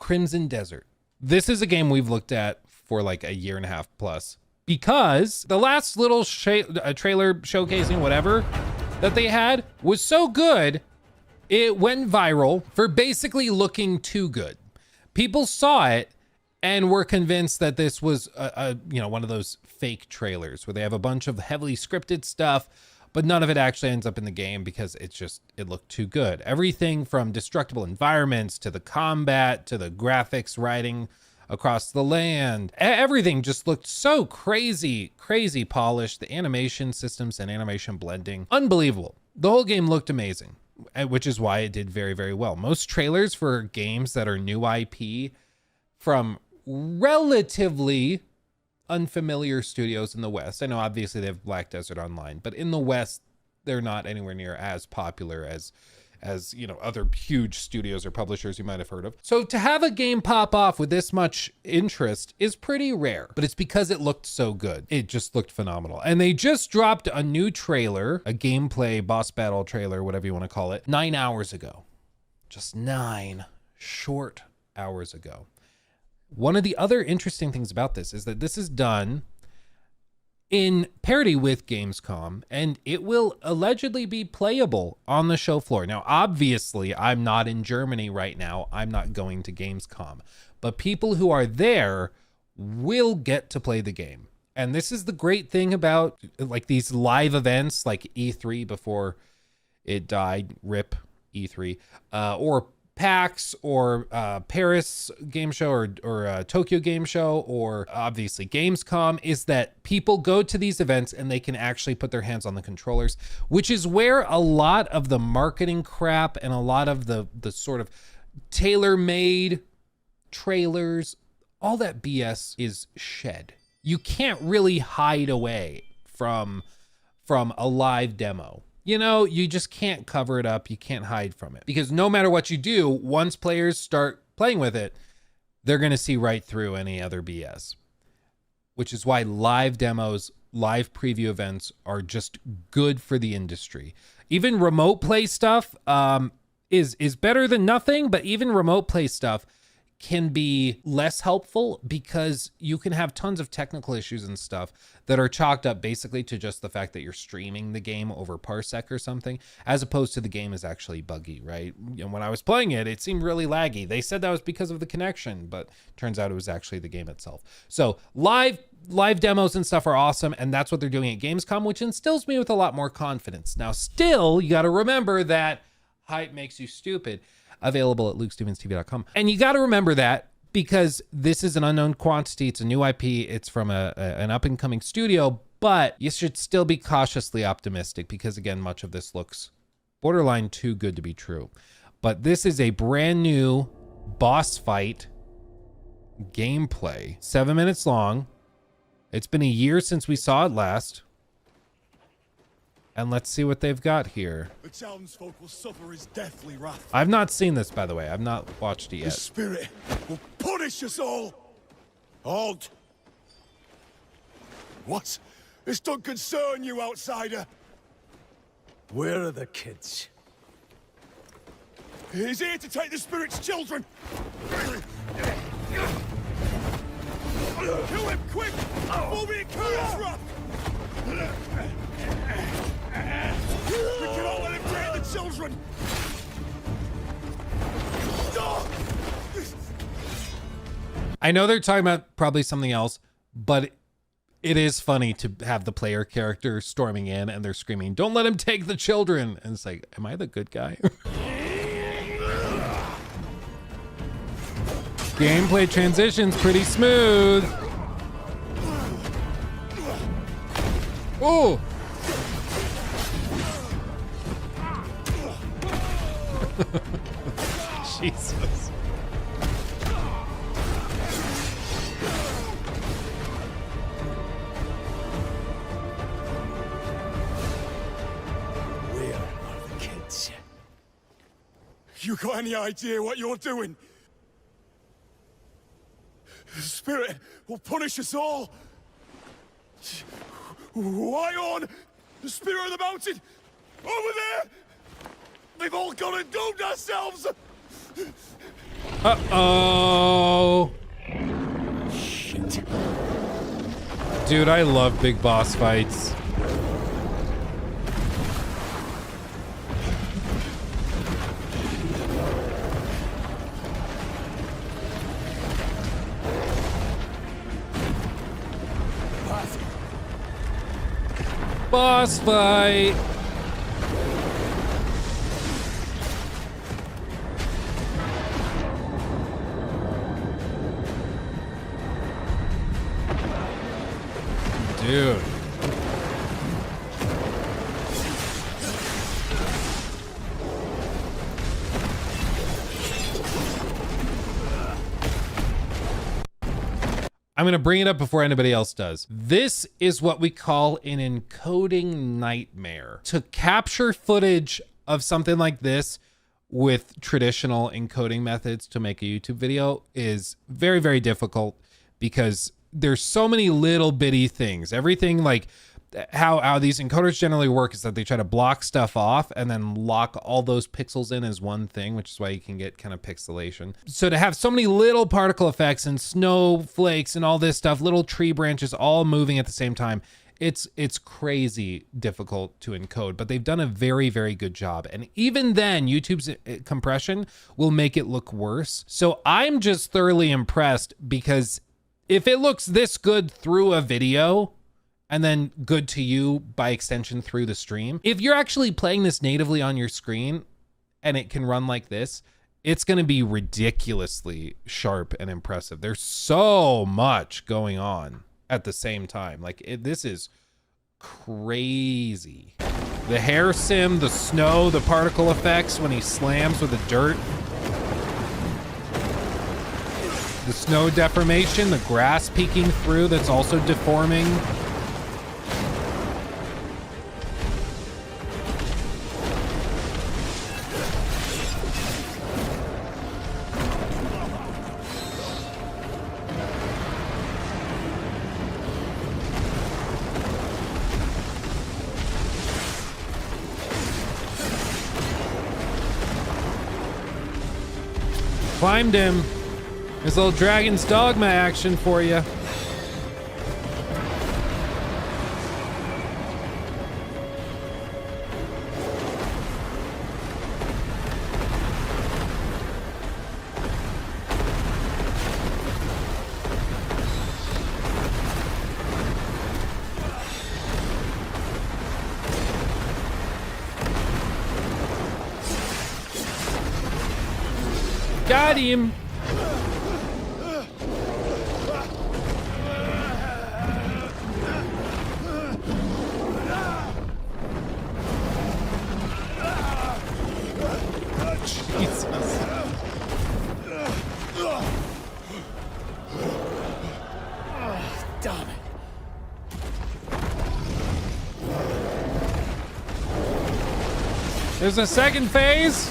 Crimson Desert. This is a game we've looked at for like a year and a half plus, because the last little trailer showcasing whatever that they had was so good, it went viral for basically looking too good. People saw it and were convinced that this was one of those fake trailers where they have a bunch of heavily scripted stuff, but none of it actually ends up in the game because it looked too good. Everything from destructible environments to the combat to the graphics riding across the land, everything just looked so crazy polished. The animation systems and animation blending, unbelievable. The whole game looked amazing, which is why it did very, very well. Most trailers for games that are new IP from relatively unfamiliar studios in the West. I know obviously they have Black Desert Online, but in the West, they're not anywhere near as popular as other huge studios or publishers you might have heard of. So to have a game pop off with this much interest is pretty rare, but it's because it looked so good. It just looked phenomenal. And they just dropped a new trailer, a gameplay boss battle trailer, whatever you want to call it, 9 hours ago. Just 9 short hours ago. One of the other interesting things about this is that this is done in parity with Gamescom, and it will allegedly be playable on the show floor. Now, obviously, I'm not in Germany right now. I'm not going to Gamescom, but people who are there will get to play the game. And this is the great thing about like these live events like E3 before it died, RIP E3, or PAX or Paris Game Show or Tokyo Game Show, or obviously Gamescom, is that people go to these events and they can actually put their hands on the controllers, which is where a lot of the marketing crap and a lot of the sort of tailor-made trailers, all that BS is shed. You can't really hide away from a live demo. You just can't cover it up. You can't hide from it, because no matter what you do, once players start playing with it, they're going to see right through any other BS, which is why live demos, live preview events are just good for the industry. Even remote play stuff is better than nothing, but even remote play stuff can be less helpful because you can have tons of technical issues and stuff that are chalked up basically to just the fact that you're streaming the game over Parsec or something, as opposed to the game is actually buggy, right? When I was playing it, it seemed really laggy. They said that was because of the connection, but turns out it was actually the game itself. So live demos and stuff are awesome, and that's what they're doing at Gamescom, which instills me with a lot more confidence. Now, still, you got to remember that hype makes you stupid. Available at LukeStevensTV.com. And you got to remember that because this is an unknown quantity. It's a new IP. It's from an up-and-coming studio, but you should still be cautiously optimistic because, again, much of this looks borderline too good to be true. But this is a brand new boss fight gameplay, 7 minutes long. It's been a year since we saw it last. And let's see what they've got here. The townsfolk will suffer his deathly wrath. I've not seen this, by the way. I've not watched it yet. The spirit will punish us all. Halt! What? This don't concern you, outsider. Where are the kids? He's here to take the spirit's children. Kill him quick! Before we incur his wrath! We cannot let him take the children! I know they're talking about probably something else, but it is funny to have the player character storming in and they're screaming, "Don't let him take the children!" And it's like, am I the good guy? Gameplay transition's pretty smooth. Oh! Jesus. Where are the kids? You got any idea what you're doing? The spirit will punish us all. Wyon! The spirit of the mountain! Over there! We've all gone and doomed ourselves! Uh-oh. Shit. Dude, I love big boss fights. Boss fight. Dude. I'm going to bring it up before anybody else does. This is what we call an encoding nightmare. To capture footage of something like this with traditional encoding methods to make a YouTube video is very, very difficult because there's so many little bitty things. Everything like how these encoders generally work is that they try to block stuff off and then lock all those pixels in as one thing, which is why you can get kind of pixelation. So to have so many little particle effects and snowflakes and all this stuff, little tree branches all moving at the same time, it's crazy difficult to encode, but they've done a very, very good job. And even then, YouTube's compression will make it look worse. So I'm just thoroughly impressed because if it looks this good through a video, and then good to you by extension through the stream, if you're actually playing this natively on your screen and it can run like this, it's going to be ridiculously sharp and impressive. There's so much going on at the same time. Like this is crazy. The hair sim, the snow, the particle effects when he slams with the dirt, the snow deformation, the grass peeking through that's also deforming. Climbed him. There's a little Dragon's Dogma action for you. Got him. Jesus. Damn it. There's a second phase.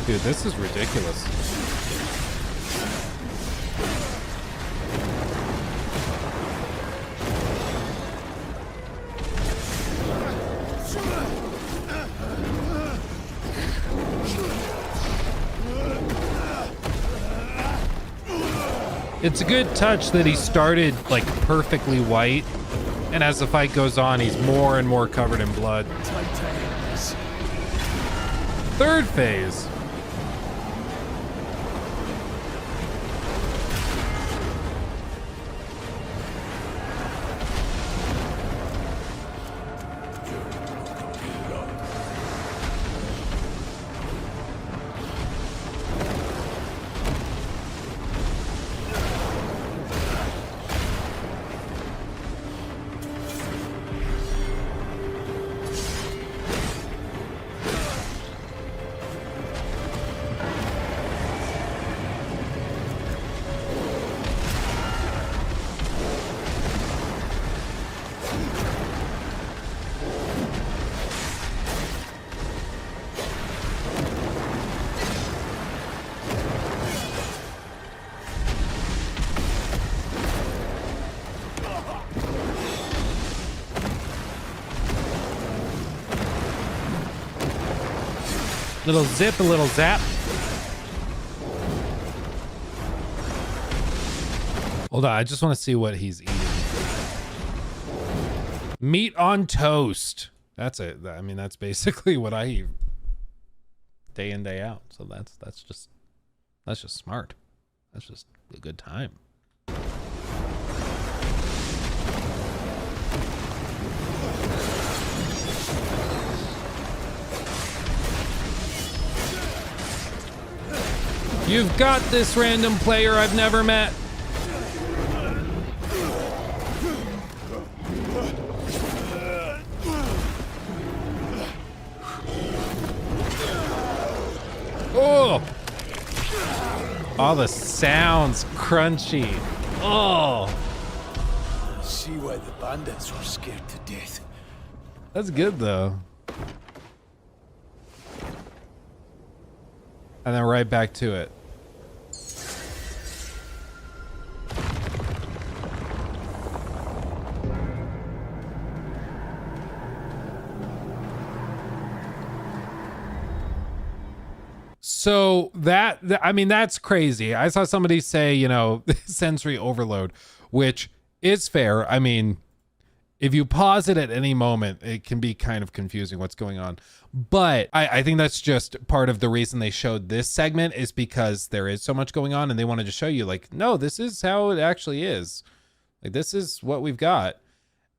Dude, this is ridiculous. It's a good touch that he started like perfectly white, and as the fight goes on, he's more and more covered in blood. Third phase. Little zip, a little zap. Hold on, I just want to see what he's eating. Meat on toast. That's it. I mean, that's basically what I eat day in, day out. So that's just smart. That's just a good time. You've got this, random player I've never met. Oh! All the sounds crunchy. Oh! See why the bandits were scared to death. That's good though. And then right back to it. So I mean, that's crazy. I saw somebody say, you know, sensory overload, which is fair. I mean, if you pause it at any moment, it can be kind of confusing what's going on. But I think that's just part of the reason they showed this segment, is because there is so much going on and they wanted to show you like, no, this is how it actually is. Like, this is what we've got.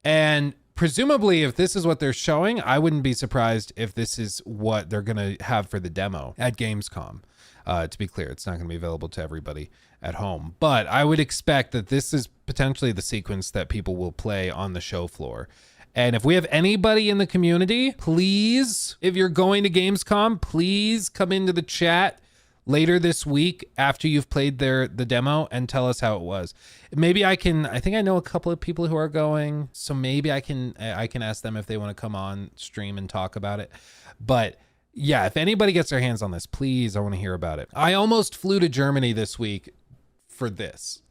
And presumably, if this is what they're showing, I wouldn't be surprised if this is what they're going to have for the demo at Gamescom. To be clear, it's not going to be available to everybody at home. But I would expect that this is potentially the sequence that people will play on the show floor. And if we have anybody in the community, please, if you're going to Gamescom, please come into the chat later this week after you've played the demo and tell us how it was. Maybe I think I know a couple of people who are going, so maybe I can ask them if they want to come on stream and talk about it. But yeah, if anybody gets their hands on this, please, I want to hear about it. I almost flew to Germany this week for this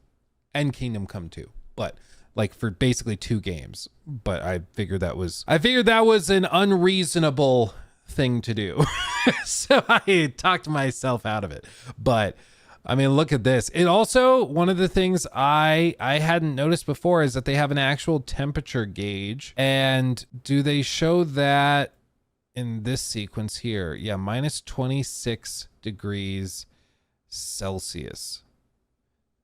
and Kingdom Come 2, but like for basically 2 games. But I figured that was an unreasonable thing to do. So I talked myself out of it. But I mean, look at this. It also, one of the things I hadn't noticed before is that they have an actual temperature gauge. And do they show that in this sequence here? Yeah, minus 26 degrees Celsius.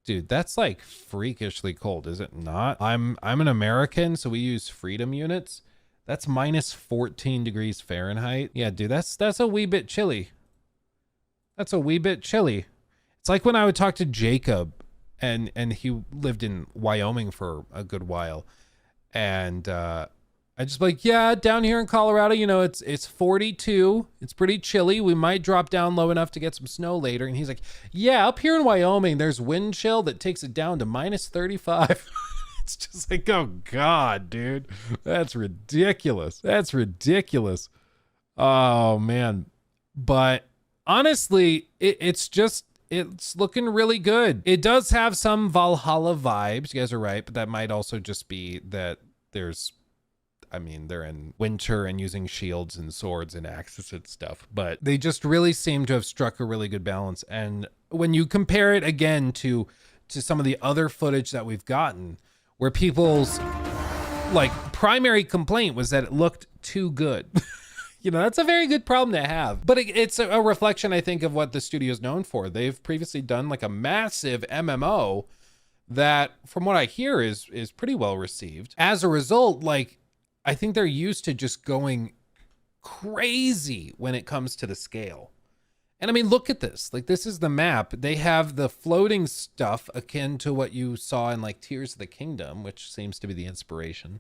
Dude, that's like freakishly cold, is it not? I'm an American, so we use freedom units. That's minus 14 degrees Fahrenheit. Yeah, dude, that's a wee bit chilly. That's a wee bit chilly. It's like when I would talk to Jacob, and he lived in Wyoming for a good while. And I just like, yeah, down here in Colorado, you know, it's 42. It's pretty chilly. We might drop down low enough to get some snow later. And he's like, yeah, up here in Wyoming, there's wind chill that takes it down to minus 35. It's just like, oh God, dude, that's ridiculous. That's ridiculous. Oh man. But honestly, it's looking really good. It does have some Valhalla vibes. You guys are right, but that might also just be that they're in winter and using shields and swords and axes and stuff, but they just really seem to have struck a really good balance. And when you compare it again to some of the other footage that we've gotten, where people's like primary complaint was that it looked too good. You know, that's a very good problem to have, but it's a reflection, I think, of what the studio's known for. They've previously done like a massive MMO that, from what I hear, is pretty well received. As a result, like, I think they're used to just going crazy when it comes to the scale. And I mean, look at this. Like, this is the map. They have the floating stuff akin to what you saw in like Tears of the Kingdom, which seems to be the inspiration.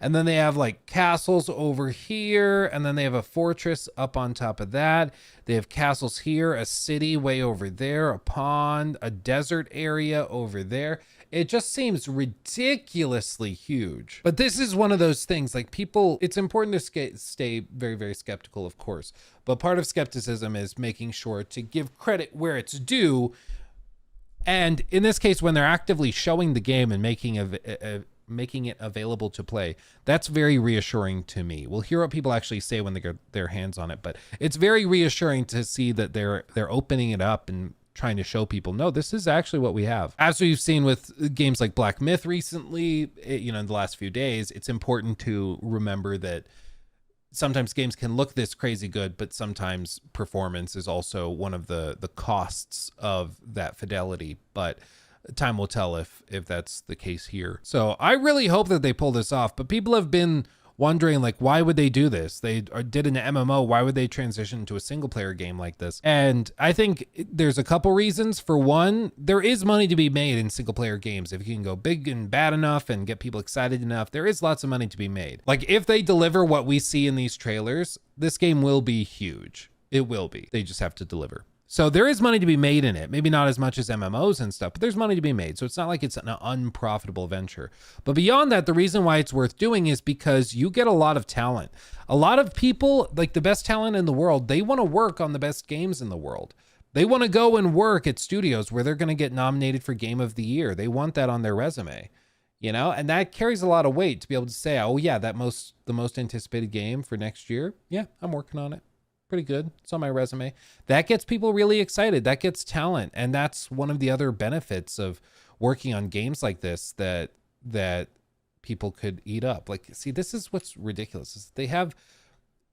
And then they have like castles over here, and then they have a fortress up on top of that. They have castles here, a city way over there, a pond, a desert area over there. It just seems ridiculously huge. But this is one of those things, like, people, it's important to stay very, very skeptical, of course. But part of skepticism is making sure to give credit where it's due. And in this case, when they're actively showing the game and making making it available to play. That's very reassuring to me. We'll hear what people actually say when they get their hands on it, but it's very reassuring to see that they're opening it up and trying to show people, no, this is actually what we have. As we've seen with games like Black Myth recently, in the last few days, it's important to remember that sometimes games can look this crazy good, but sometimes performance is also one of the costs of that fidelity. But time will tell if that's the case here. So I really hope that they pull this off, but people have been wondering, like, why would they do this? They did an MMO. Why would they transition to a single player game like this? And I think there's a couple reasons. For one, there is money to be made in single player games. If you can go big and bad enough and get people excited enough, there is lots of money to be made. Like, if they deliver what we see in these trailers, this game will be huge. It will be. They just have to deliver. So there is money to be made in it. Maybe not as much as MMOs and stuff, but there's money to be made. So it's not like it's an unprofitable venture. But beyond that, the reason why it's worth doing is because you get a lot of talent. A lot of people, like the best talent in the world, they want to work on the best games in the world. They want to go and work at studios where they're going to get nominated for Game of the Year. They want that on their resume, and that carries a lot of weight to be able to say, oh yeah, the most anticipated game for next year. Yeah, I'm working on it. Pretty good. It's on my resume. That gets people really excited. That gets talent. And that's one of the other benefits of working on games like this that people could eat up. Like, see, this is what's ridiculous is they have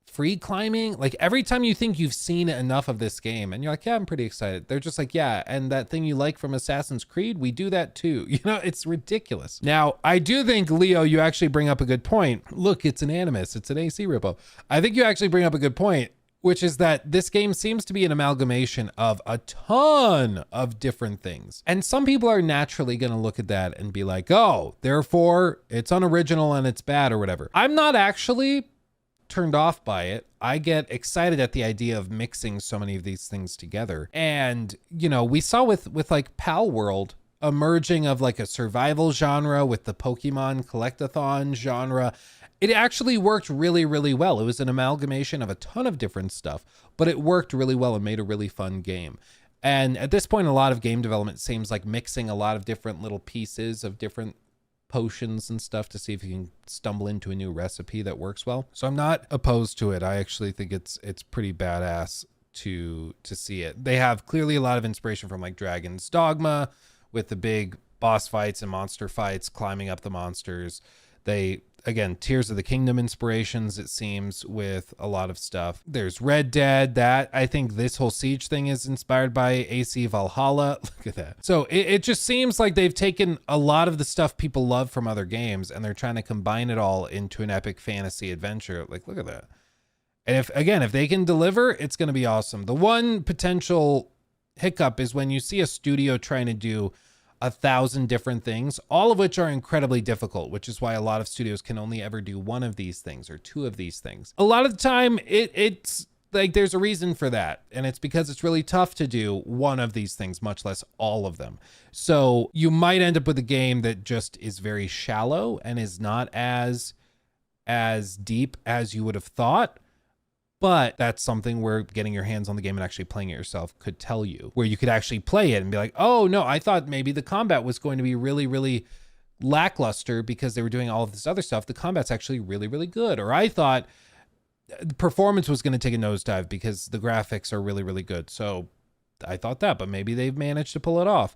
free climbing. Like, every time you think you've seen enough of this game and you're like, yeah, I'm pretty excited, they're just like, yeah, and that thing you like from Assassin's Creed, we do that too. It's ridiculous. Now, I do think, Leo, you actually bring up a good point. Look, it's an Animus. It's an AC repo. I think you actually bring up a good point, which is that this game seems to be an amalgamation of a ton of different things. And some people are naturally going to look at that and be like, oh, therefore it's unoriginal and it's bad or whatever. I'm not actually turned off by it. I get excited at the idea of mixing so many of these things together. And, we saw with like Pal World, a merging of like a survival genre with the Pokemon collectathon genre. It actually worked really, really well. It was an amalgamation of a ton of different stuff, but it worked really well and made a really fun game. And at this point, a lot of game development seems like mixing a lot of different little pieces of different potions and stuff to see if you can stumble into a new recipe that works well. So I'm not opposed to it. I actually think it's pretty badass to see it. They have clearly a lot of inspiration from like Dragon's Dogma with the big boss fights and monster fights, climbing up the monsters. Again, Tears of the Kingdom inspirations, it seems, with a lot of stuff. There's Red Dead. That, I think this whole Siege thing is inspired by AC Valhalla. Look at that. So it just seems like they've taken a lot of the stuff people love from other games and they're trying to combine it all into an epic fantasy adventure. Like, look at that. And if they can deliver, it's going to be awesome. The one potential hiccup is when you see a studio trying to do 1,000 different things, all of which are incredibly difficult, which is why a lot of studios can only ever do one of these things or two of these things. A lot of the time, it's like there's a reason for that, and it's because it's really tough to do one of these things, much less all of them. So you might end up with a game that just is very shallow and is not as deep as you would have thought. But that's something where getting your hands on the game and actually playing it yourself could tell you, where you could actually play it and be like, oh no, I thought maybe the combat was going to be really, really lackluster because they were doing all of this other stuff. The combat's actually really, really good. Or I thought the performance was going to take a nosedive because the graphics are really, really good. So I thought that, but maybe they've managed to pull it off.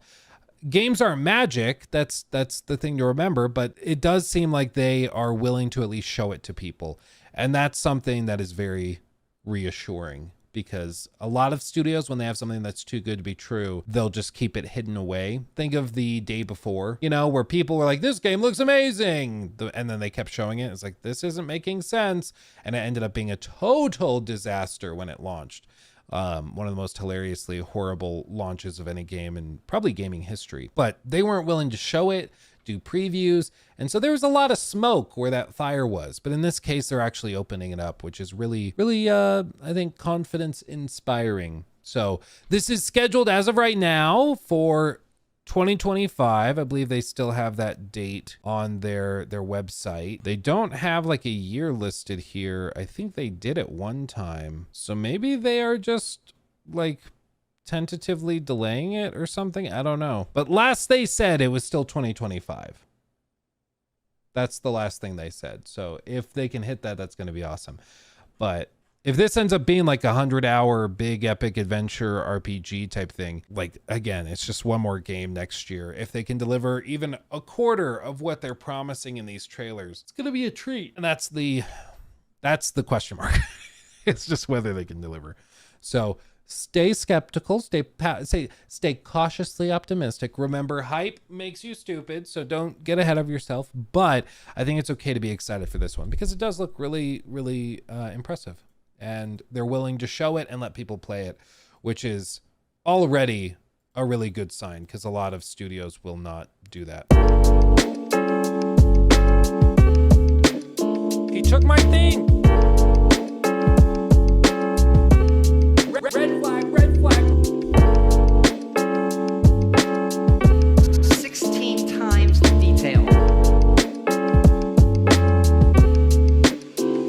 Games aren't magic. That's the thing to remember, but it does seem like they are willing to at least show it to people. And that's something that is very reassuring, because a lot of studios, when they have something that's too good to be true, they'll just keep it hidden away. Think of The Day Before, where people were like, this game looks amazing, and then they kept showing it. It's like, this isn't making sense, and it ended up being a total disaster when it launched. One of the most hilariously horrible launches of any game in probably gaming history. But they weren't willing to show it, do previews, and so there was a lot of smoke where that fire was. But in this case, they're actually opening it up, which is really, really, I think, confidence inspiring. So this is scheduled as of right now for 2025. I believe they still have that date on their website. They don't have like a year listed here. I think they did at one time. So maybe they are just like tentatively delaying it or something. I don't know. But last they said it was still 2025. That's the last thing they said. So if they can hit that, that's going to be awesome. But if this ends up being like 100-hour big epic adventure RPG type thing, like, again, it's just one more game next year. If they can deliver even a quarter of what they're promising in these trailers, it's going to be a treat. And that's the question mark. It's just whether they can deliver. So stay skeptical, stay cautiously optimistic. Remember, hype makes you stupid, so don't get ahead of yourself. But I think it's okay to be excited for this one because it does look really, really impressive. And they're willing to show it and let people play it, which is already a really good sign because a lot of studios will not do that. He took my thing.